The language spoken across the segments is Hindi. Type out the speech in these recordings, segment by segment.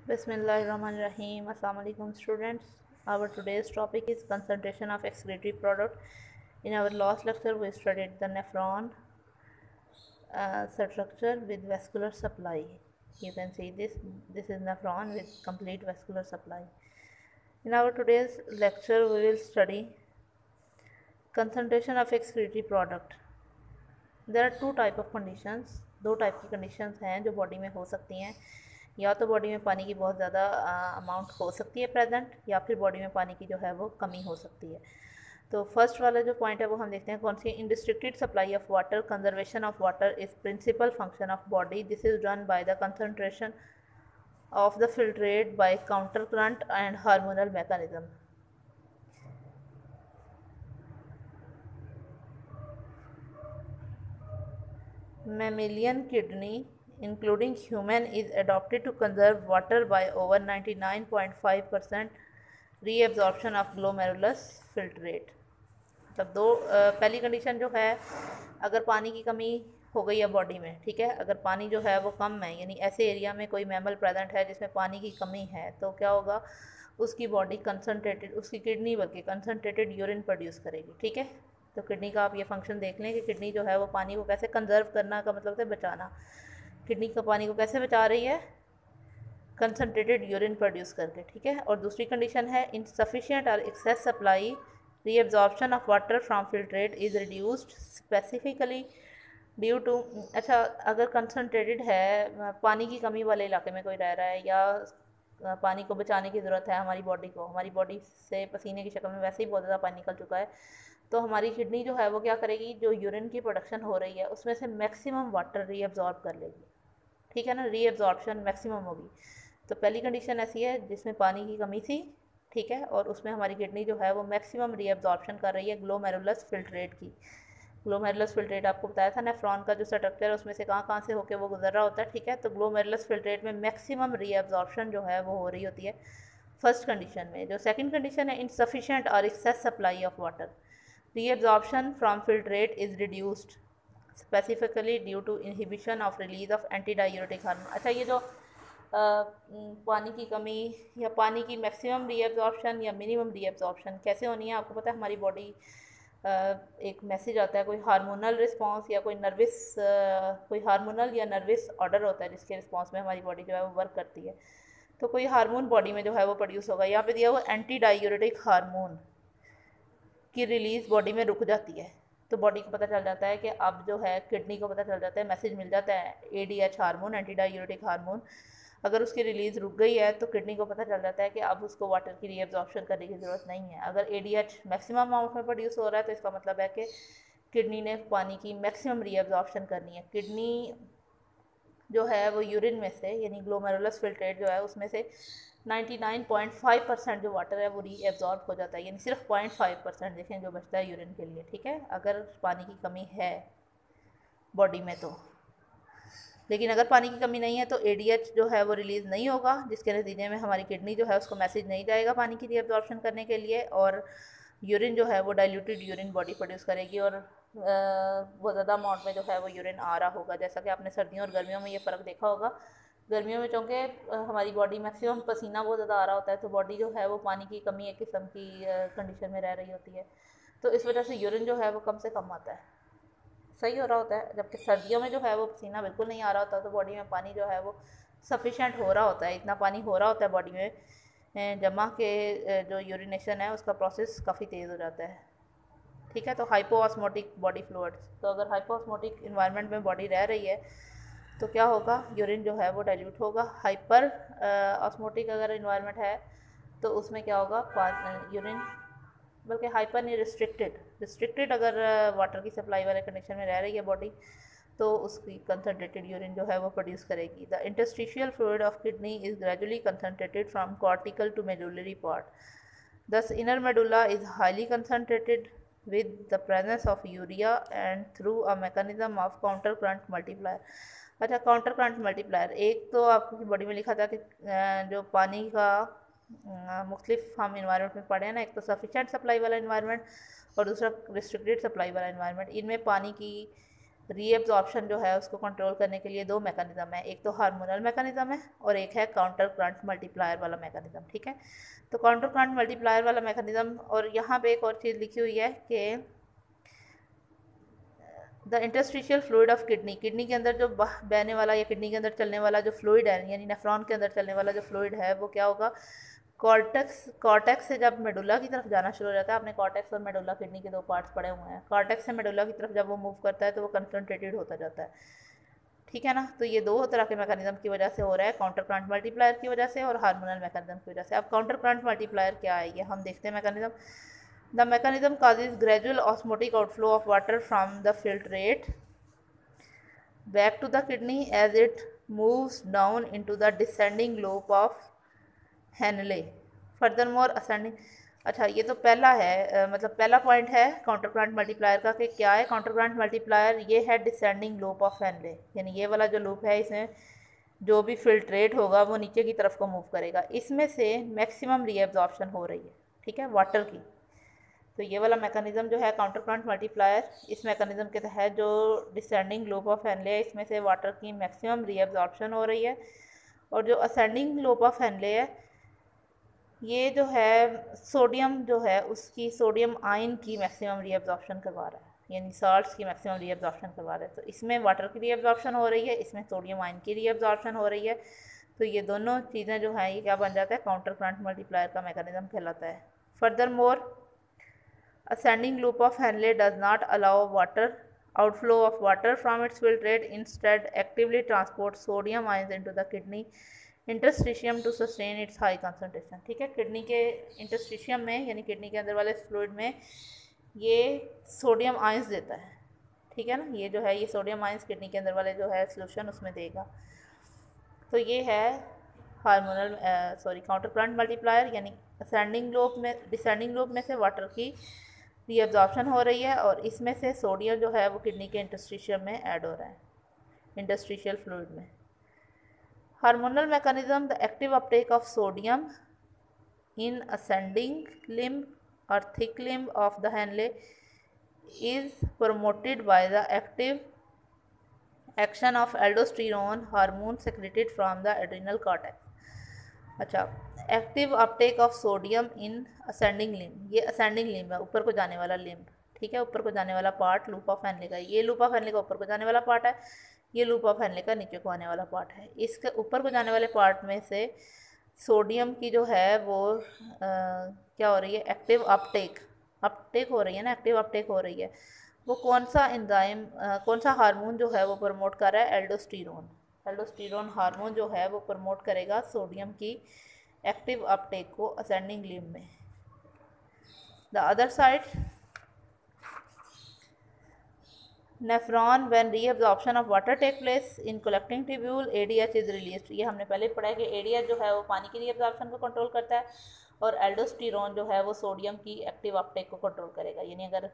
Bismillahirrahmanirrahim. Assalamu alaikum students. Our today's topic is concentration of excretory product. In our last lecture we studied the nephron structure with vascular supply. You can see this is nephron with complete vascular supply. In our today's lecture we will study concentration of excretory product. There are two type of conditions, दो टाइप की कंडीशंस हैं जो बॉडी में हो सकती हैं। या तो बॉडी में पानी की बहुत ज़्यादा अमाउंट हो सकती है प्रेजेंट, या फिर बॉडी में पानी की जो है वो कमी हो सकती है। तो फर्स्ट वाला जो पॉइंट है वो हम देखते हैं कौन सी। Unrestricted supply of water, conservation of water is principal function of body. This is done by the concentration of the filtrate by counter current and hormonal mechanism. Mammalian kidney, including human, is adapted to conserve water by over 99.5% reabsorption of glomerulus filtrate। मतलब पहली कंडीशन जो है, अगर पानी की कमी हो गई है बॉडी में, ठीक है, अगर पानी जो है वो कम है, यानी ऐसे एरिया में कोई मैमल प्रेजेंट है जिसमें पानी की कमी है, तो क्या होगा, उसकी बॉडी कंसनट्रेटेड, उसकी किडनी बल्कि कंसनट्रेटेड यूरिन प्रोड्यूस करेगी। ठीक है, तो किडनी का आप ये फंक्शन देख लें कि किडनी जो है वो पानी को कैसे कंजर्व करना का मतलब है बचाना। किडनी का पानी को कैसे बचा रही है, कंसनट्रेटेड यूरिन प्रोड्यूस करके। ठीक है, और दूसरी कंडीशन है इनसफिशिएंट और excess supply reabsorption of water from filtrate is reduced specifically due to. अच्छा, अगर कंसनट्रेटेड है, पानी की कमी वाले इलाके में कोई रह रहा है, या पानी को बचाने की ज़रूरत है हमारी बॉडी को, हमारी बॉडी से पसीने की शक्ल में वैसे ही बहुत ज़्यादा पानी निकल चुका है, तो हमारी किडनी जो है वो क्या करेगी, जो यूरिन की प्रोडक्शन हो रही है उसमें से मैक्सिमम वाटर रीअब्जॉर्ब कर लेगी। ठीक है ना, रीअब्जॉर्प्शन मैक्सिमम होगी। तो पहली कंडीशन ऐसी है जिसमें पानी की कमी थी, ठीक है, और उसमें हमारी किडनी जो है वो मैक्सिमम रीअब्जॉर्प्शन कर रही है ग्लोमेरुलस फिल्ट्रेट की। ग्लोमेरुलस फिल्ट्रेट आपको बताया था नेफ्रॉन का जो स्ट्रक्चर है उसमें से कहाँ कहाँ से होकर वो गुजर रहा होता है। ठीक है, तो ग्लोमेरुलस फिल्ट्रेट में मैक्सिमम रीअब्जॉर्प्शन जो है वो हो रही होती है फर्स्ट कंडीशन में। जो सेकंड कंडीशन है इनसफिशिएंट और excess supply of water, reabsorption from filtrate is reduced specifically due to inhibition of release of antidiuretic hormone। अच्छा, ये जो पानी की कमी या पानी की मैक्सिमम रीअब्जॉर्प्शन या मिनिमम रीअब्जॉर्प्शन कैसे होनी है, आपको पता है हमारी बॉडी एक मैसेज आता है, कोई हार्मोनल रिस्पांस या कोई नर्वस कोई हार्मोनल या नर्वस ऑर्डर होता है जिसके रिस्पांस में हमारी बॉडी जो है वो वर्क करती है। तो कोई हार्मोन बॉडी में जो है वो प्रोड्यूस होगा। यहाँ पे दिया हुआ एंटी डायूरेटिक हार्मोन की रिलीज़ बॉडी में रुक जाती है, तो बॉडी को पता चल जाता है कि अब जो है किडनी को पता चल जाता है, मैसेज मिल जाता है ADH hormone, anti diuretic hormone, अगर उसकी रिलीज़ रुक गई है तो किडनी को पता चल जाता है कि अब उसको वाटर की रीअब्जॉर्प्शन करने की ज़रूरत नहीं है। अगर एडीएच मैक्सिमम अमाउंट में प्रोड्यूस हो रहा है तो इसका मतलब है कि किडनी ने पानी की मैक्सिमम रीअब्जॉर्प्शन करनी है। किडनी जो है वो यूरिन में से, यानी ग्लोमेरुलस फिल्ट्रेट जो है उसमें से 99.5% जो वाटर है वो रीएब्जॉर्ब हो जाता है, यानी सिर्फ 0.5% देखें जो बचता है यूरिन के लिए। ठीक है, अगर पानी की कमी है बॉडी में तो। लेकिन अगर पानी की कमी नहीं है तो एडीएच जो है वो रिलीज़ नहीं होगा, जिसके नतीजे में हमारी किडनी जो है उसको मैसेज नहीं जाएगा पानी की रीअब्जॉर्प्शन करने के लिए, और यूरिन जो है वो डाइल्यूटेड यूरिन बॉडी प्रोड्यूस करेगी, और बहुत ज़्यादा अमाउंट में जो है वो यूरिन आ रहा होगा। जैसा कि आपने सर्दियों और गर्मियों में ये फ़र्क देखा होगा, गर्मियों में चूँकि हमारी बॉडी मैक्सिमम पसीना बहुत ज़्यादा आ रहा होता है, तो बॉडी जो है वो पानी की कमी एक किस्म की कंडीशन में रह रही होती है, तो इस वजह से यूरिन जो है वो कम से कम आता है, सही हो रहा होता है। जबकि सर्दियों में जो है वो पसीना बिल्कुल नहीं आ रहा होता, तो बॉडी में पानी जो है वो सफिशेंट हो रहा होता है, इतना पानी हो रहा होता है बॉडी में जमा के जो यूरिनेशन है उसका प्रोसेस काफ़ी तेज़ हो जाता है। ठीक है, तो हाइपोऑस्मोटिक बॉडी फ्लूइड्स, तो अगर हाइपोऑस्मोटिक इन्वायरमेंट में बॉडी रह रही है तो क्या होगा, यूरिन जो है वो डाइल्यूट होगा। हाइपर ऑस्मोटिक अगर इन्वायरमेंट है तो उसमें क्या होगा, यूरिन, बल्कि हाइपर नहीं, रिस्ट्रिक्टेड अगर वाटर की सप्लाई वाले कंडीशन में रह रही है बॉडी तो उसकी कंसनट्रेटेड यूरिन जो है वो प्रोड्यूस करेगी। The interstitial fluid of kidney is gradually concentrated from cortical to medullary part, thus inner medulla is highly concentrated with the presence of urea and through a mechanism of counter current multiplier। अच्छा, काउंटर करंट मल्टीप्लायर, एक तो आपकी बॉडी में लिखा था कि जो पानी का मुख्तलिफ हम इन्वायरमेंट में पढ़े हैं ना, एक तो सफिशेंट सप्लाई वाला इन्वायरमेंट और दूसरा रिस्ट्रिक्टेड सप्लाई वाला इन्वायरमेंट। इनमें पानी की रीएब्जॉर्प्शन जो है उसको कंट्रोल करने के लिए दो मैकेनिज्म है, एक तो हार्मोनल मैकेनिज्म है और एक है काउंटर करंट मल्टीप्लायर वाला मैकेनिज्म। ठीक है, तो काउंटर करंट मल्टीप्लायर वाला मैकेनिज्म, और यहाँ पे एक और चीज़ लिखी हुई है कि the interstitial fluid of kidney, kidney के अंदर जो बहने वाला या किडनी के अंदर चलने वाला जो फ्लूइड है, यानी नेफ्रॉन के अंदर चलने वाला जो फ्लूइड है वो क्या होगा, कॉर्टेक्स से जब मेडुला की तरफ जाना शुरू हो जाता है, आपने कॉर्टेक्स और मेडुला किडनी के दो पार्ट्स पड़े हुए हैं, कॉर्टेक्स से मेडुला की तरफ जब वो मूव करता है तो वो कंसंट्रेटेड होता जाता है। ठीक है ना, तो ये दो तरह के मैकेनिज्म की वजह से हो रहा है, काउंटर करंट मल्टीप्लायर की वजह से और हार्मोनल मैकेनिज्म की वजह से। अब काउंटर करंट मल्टीप्लायर क्या है ये हम देखते हैं mechanism. The mechanism causes gradual osmotic outflow of water from the filtrate back to the kidney as it moves down into the descending lobe of Henle. Furthermore, ascending, अच्छा ये तो पहला है, मतलब पहला पॉइंट है काउंटर करंट मल्टीप्लायर का कि क्या है काउंटर करंट मल्टीप्लायर, ये है डिसेंडिंग लूप ऑफ हेनले, यानी ये वाला जो लूप है इसमें जो भी फिल्ट्रेट होगा वो नीचे की तरफ को मूव करेगा, इसमें से मैक्सिमम रीएब्जॉर्प्शन हो रही है। ठीक है, वाटर की। तो ये वाला मैकेनिज्म जो है काउंटर करंट मल्टीप्लायर, इस मैकेनिज्म के तहत जो डिसेंडिंग लूप ऑफ हेनले है इसमें से वाटर की मैक्सिमम रीएब्जॉर्प्शन हो रही है, और जो असेंडिंग लूप ऑफ हेनले है ये जो है सोडियम जो है उसकी सोडियम आयन की मैक्सिमम रीएब्जॉर्प्शन करवा रहा है, यानी साल्ट्स की मैक्सिमम रीएब्जॉर्प्शन करवा रहा है। तो इसमें वाटर की रीएब्जॉर्प्शन हो रही है, इसमें सोडियम आयन की रीएब्जॉर्प्शन हो रही है, तो ये दोनों चीज़ें जो हैं ये क्या बन जाता है, काउंटर करंट मल्टीप्लायर का मैकेनिज्म कहलाता है। Further more, ascending loop of Henle does not allow outflow of water from its filtrate, instead actively transports sodium ions into the kidney interstitium to sustain its high concentration। ठीक है, किडनी के इंटरस्टिशियम में यानी किडनी के अंदर वाले फ्लूइड में ये सोडियम आयंस देता है। ठीक है ना, ये जो है ये सोडियम आयंस किडनी के अंदर वाले जो है सोल्यूशन उसमें देगा। तो ये है हार्मोनल काउंटर करंट मल्टीप्लायर, यानी डिसेंडिंग लोब में से वाटर की रीअब्जॉर्प्शन हो रही है और इसमें से सोडियम जो है वो किडनी के इंटरस्टिशियम में ऐड हो रहा है, इंटरस्टिशियल फ्लूइड में। Hormonal mechanism, the active uptake of sodium in ascending limb और thick limb of the Henle is promoted by the active action of aldosterone hormone secreted from the adrenal cortex. अच्छा, active uptake of sodium in ascending limb, ये असेंडिंग लिम्ब है, ऊपर को जाने वाला लिम्ब। ठीक है, ऊपर को जाने वाला पार्ट लूप ऑफ हैनले का, ये लूप ऑफ हैनले का ऊपर को जाने वाला पार्ट है, ये लूप ऑफ हैनले का नीचे को आने वाला पार्ट है। इसके ऊपर को जाने वाले पार्ट में से सोडियम की जो है वो क्या हो रही है, एक्टिव अपटेक हो रही है ना, एक्टिव अपटेक हो रही है। वो कौन सा एंजाइम कौन सा हार्मोन जो है वो प्रमोट कर रहा है, एल्डोस्टेरोन हार्मोन जो है वो प्रमोट करेगा सोडियम की एक्टिव अपटेक को असेंडिंग लिम्ब में। The other side, nephron when reabsorption of water take place in collecting tubule ADH is released. ये हमने पहले पढ़ा है कि एडीएच जो है वो पानी की रीअब्जॉर्प्शन को कंट्रोल करता है और एल्डोस्टेरोन जो है वो सोडियम की एक्टिव अपटेक को कंट्रोल करेगा। यानी अगर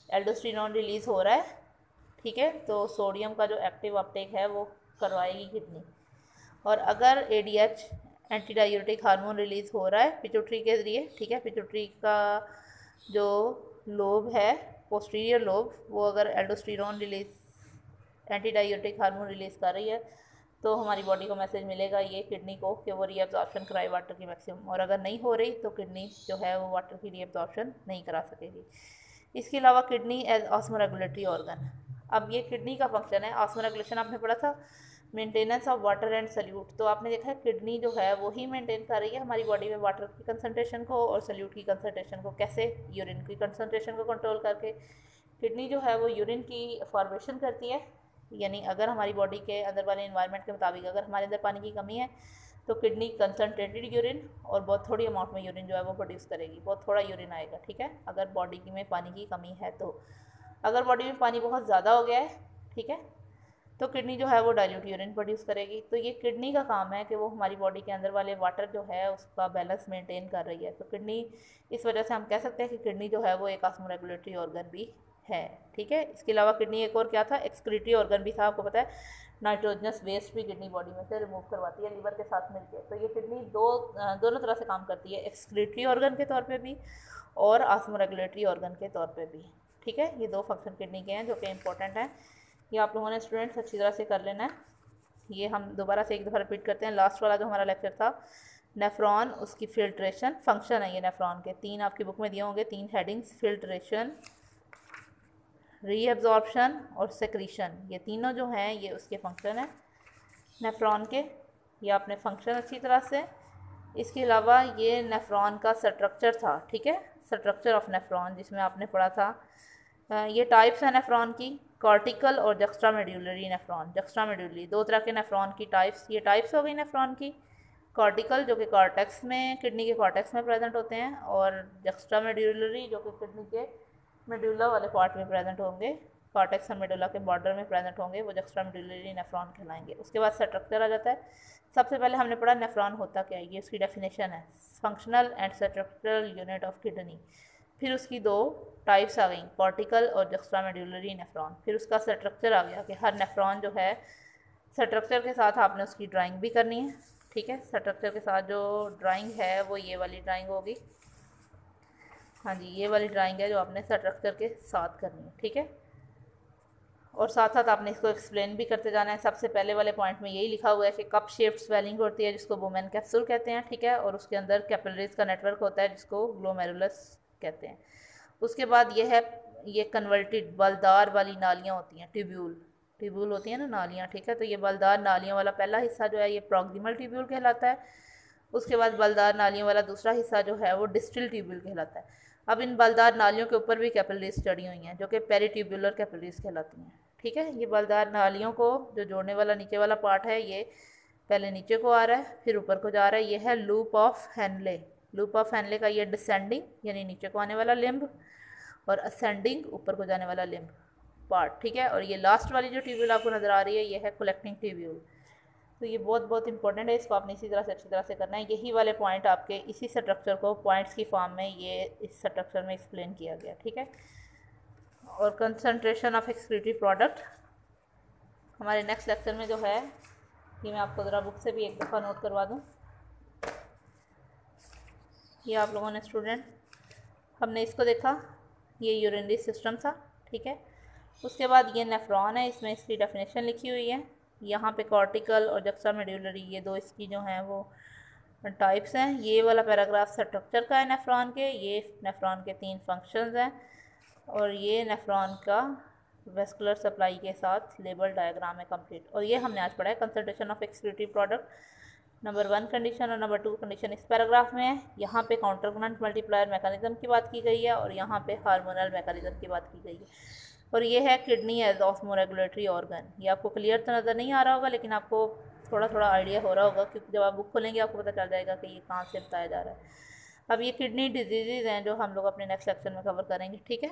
एल्डोस्टेरोन रिलीज़ हो रहा है, ठीक है, तो सोडियम का जो एक्टिव अपटेक है वो करवाएगी किडनी, और अगर ADH anti diuretic hormone release हो रहा है पिट्यूटरी के ज़रिए, ठीक है, पिट्यूटरी का जो लोब है पोस्टीरियर लोब, वो अगर aldosterone release anti diuretic hormone release कर रही है तो हमारी बॉडी को मैसेज मिलेगा ये किडनी को कि वो रीअब्जॉर्प्शन कराए वाटर की मैक्सिमम, और अगर नहीं हो रही तो किडनी जो है वो वाटर की रीअब्जॉर्प्शन नहीं करा सकेगी। इसके अलावा किडनी एज ऑस्मोरेगुलेटरी ऑर्गन, अब ये किडनी का फंक्शन है, ऑस्मोरेगुलेशन आपने पढ़ा था, maintenance of water and solute. तो आपने देखा है किडनी जो है वो ही मेंटेन कर रही है हमारी बॉडी में वाटर की कंसंट्रेशन को और सल्यूट की कंसंट्रेशन को। कैसे? यूरिन की कंसंट्रेशन को कंट्रोल करके। किडनी जो है वो यूरिन की फॉर्मेशन करती है, यानी अगर हमारी बॉडी के अंदर वाले इन्वायरमेंट के मुताबिक अगर हमारे अंदर पानी की कमी है तो किडनी कंसनट्रेटेड यूरिन और बहुत थोड़ी अमाउंट में यूरिन जो है वो प्रोड्यूस करेगी, बहुत थोड़ा यूरिन आएगा, ठीक है, अगर बॉडी में पानी की कमी है तो। अगर बॉडी में पानी बहुत ज़्यादा हो गया है, ठीक है, तो किडनी जो है वो डाइल्यूट यूरिन प्रोड्यूस करेगी। तो ये किडनी का काम है कि वो हमारी बॉडी के अंदर वाले वाटर जो है उसका बैलेंस मेंटेन कर रही है। तो किडनी, इस वजह से हम कह सकते हैं कि किडनी जो है वो एक ऑस्मोरेगुलेटरी ऑर्गन भी है, ठीक है। इसके अलावा किडनी एक और क्या था, एक्सक्रीटरी ऑर्गन भी था, आपको पता है नाइट्रोजनस वेस्ट भी किडनी बॉडी में से रिमूव करवाती है लिवर के साथ मिलकर। तो ये किडनी दोनों तरह से काम करती है, एक्सक्रीटरी ऑर्गन के तौर पे भी और ऑस्मोरेगुलेटरी ऑर्गन के तौर पे भी, ठीक है। ये दो फंक्शन किडनी के हैं जो कि इम्पोर्टेंट हैं, ये आप लोगों ने स्टूडेंट्स अच्छी तरह से कर लेना है। ये हम दोबारा से एक दफ़ा रिपीट करते हैं। लास्ट वाला जो हमारा लेक्चर था नेफ्रॉन, उसकी फिल्ट्रेशन फंक्शन है ये नेफ्रॉन के, 3 आपकी बुक में दिए होंगे, 3 हेडिंग्स, फिल्ट्रेशन, रीअब्जॉर्प्शन और सेक्रीशन, ये तीनों जो हैं ये उसके फंक्शन है नेफ्रॉन के। ये आपने फंक्शन अच्छी तरह से, इसके अलावा ये नेफ्रॉन का स्ट्रक्चर था, ठीक है, स्ट्रक्चर ऑफ नेफ्रॉन जिसमें आपने पढ़ा था। ये टाइप्स हैं नेफ्रॉन की, कॉर्टिकल और juxta medullary nephron. Juxta medullary, 2 तरह के नेफ्रॉन की टाइप्स, ये टाइप्स हो गई नेफ्रॉन की। कॉर्टिकल जो कि कॉर्टेक्स में, किडनी के कॉर्टेक्स में प्रेजेंट होते हैं, और जक्स्ट्रा मेड्यूलरी जो कि किडनी के मेडुला वाले पार्ट में प्रेजेंट होंगे, कॉर्टेक्स और मेडुला के बॉर्डर में प्रेजेंट होंगे, वो जक्स्ट्रा मेडुलरी नेफ्रॉन कहलाएंगे। उसके बाद स्ट्रक्चर आ जाता है। सबसे पहले हमने पढ़ा नेफ्रॉन होता क्या है, ये उसकी डेफिनेशन है, functional and structural unit of kidney. फिर उसकी 2 टाइप्स आ गई, कॉर्टिकल और जक्स्ट्रा मेडुलरी नेफ्रॉन। फिर उसका स्ट्रक्चर आ गया कि हर नेफ्रॉन जो है स्ट्रक्चर के साथ आपने उसकी ड्राइंग भी करनी है, ठीक है। स्ट्रक्चर के साथ जो ड्राइंग है वो ये वाली ड्राइंग होगी, हाँ जी, ये वाली ड्राइंग है जो आपने स्ट्रक्चर के साथ करनी है, ठीक है। और साथ साथ आपने इसको एक्सप्लेन भी करते जाना है। सबसे पहले वाले पॉइंट में यही लिखा हुआ है कि कप शेप्ड स्वेलिंग होती है जिसको बोमेन कैप्सूल कहते हैं, ठीक है, और उसके अंदर कैपिलरीज का नेटवर्क होता है जिसको ग्लोमेरुलस कहते हैं। उसके बाद ये है, ये कन्वर्टेड बलदार वाली नालियाँ होती हैं, ट्यूब्यूल, ट्यूब्यूल होती हैं ना नालियाँ, ठीक है। तो ये बलदार नालियों वाला पहला हिस्सा जो है ये प्रॉक्सिमल ट्यूब्यूल कहलाता है। उसके बाद बलदार नालियों वाला दूसरा हिस्सा जो है वो डिस्टल ट्यूब्यूल कहलाता है। अब इन बलदार नालियों के ऊपर भी कैपिलरीज चढ़ी हुई हैं जो कि पेरीट्यूबुलर कैपिलरीज कहलाती हैं, ठीक है। ये बलदार नालियों को जो जोड़ने वाला नीचे वाला पार्ट है ये पहले नीचे को आ रहा है फिर ऊपर को जा रहा है। ये है loop of Henle. Loop of Henle का ये डिसेंडिंग यानी नीचे को आने वाला लिम्ब, और असेंडिंग ऊपर को जाने वाला लिम्ब पार्ट, ठीक है। और ये लास्ट वाली जो ट्यूब्यूल आपको नज़र आ रही है ये है कलेक्टिंग ट्यूब्यूल। तो ये बहुत बहुत इंपॉर्टेंट है, इसको आपने इसी तरह से अच्छी तरह से करना है। यही वाले पॉइंट आपके इसी स्ट्रक्चर को पॉइंट्स की फॉर्म में ये इस स्ट्रक्चर में एक्सप्लेन किया गया, ठीक है। और कंसंट्रेशन ऑफ एक्सक्रीटरी प्रोडक्ट हमारे नेक्स्ट लेक्चर में जो है ये मैं आपको ज़रा बुक से भी एक दफ़ा नोट करवा दूँ। ये आप लोगों ने स्टूडेंट हमने इसको देखा, ये यूरिनरी सिस्टम था, ठीक है। उसके बाद ये नेफ्रॉन है, इसमें इसकी डेफिनेशन लिखी हुई है। यहाँ पे कॉर्टिकल और जक्स्ट्रा मेडुलरी ये 2 इसकी जो हैं वो टाइप्स हैं। ये वाला पैराग्राफ स्ट्रक्चर का है नेफ्रॉन के, ये नेफ्रॉन के 3 फंक्शंस हैं, और ये नेफ्रॉन का वेस्कुलर सप्लाई के साथ लेबल डायग्राम है कंप्लीट। और ये हमने आज पढ़ा है concentration of excretory product number 1 condition और नंबर 2 कंडीशन इस पैराग्राफ में है। यहाँ पे काउंटरकरेंट मल्टीप्लायर मैकेनिज्म की बात की गई है और यहाँ पे हार्मोनल मैकेनिज्म की बात की गई है। और ये है किडनी एज ऑस्मोरेगुलेटरी ऑर्गन। ये आपको क्लियर तो नज़र नहीं आ रहा होगा लेकिन आपको थोड़ा थोड़ा आइडिया हो रहा होगा क्योंकि जब आप बुक खोलेंगे आपको पता चल जाएगा कि ये कहाँ से बताया जा रहा है। अब ये किडनी डिजीज़ हैं जो हम लोग अपने नेक्स्ट लेक्चर में कवर करेंगे, ठीक है।